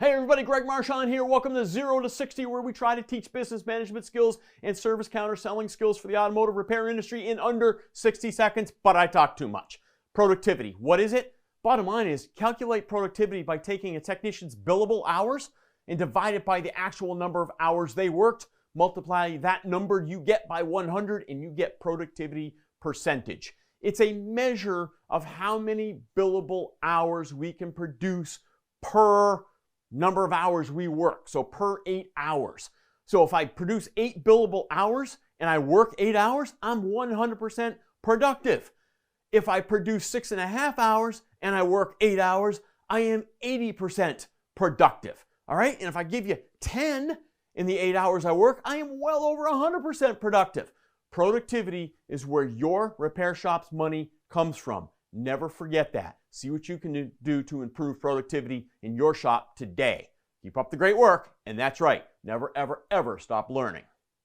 Hey everybody, Greg Marchand here. Welcome to 0 to 60, where we try to teach business management skills and service counter selling skills for the automotive repair industry in under 60 seconds, but I talk too much. Productivity, what is it? Bottom line is, calculate productivity by taking a technician's billable hours and divide it by the actual number of hours they worked. Multiply that number you get by 100 and you get productivity percentage. It's a measure of how many billable hours we can produce per number of hours we work, so per 8 hours. So if I produce 8 billable hours and I work 8 hours, I'm 100% productive. If I produce 6.5 hours and I work 8 hours, I am 80% productive. All right, and if I give you 10 in the 8 hours I work, I am well over 100% productive. Productivity is where your repair shop's money comes from. Never forget that. See what you can do to improve productivity in your shop today. Keep up the great work, and that's right, never, ever, ever stop learning.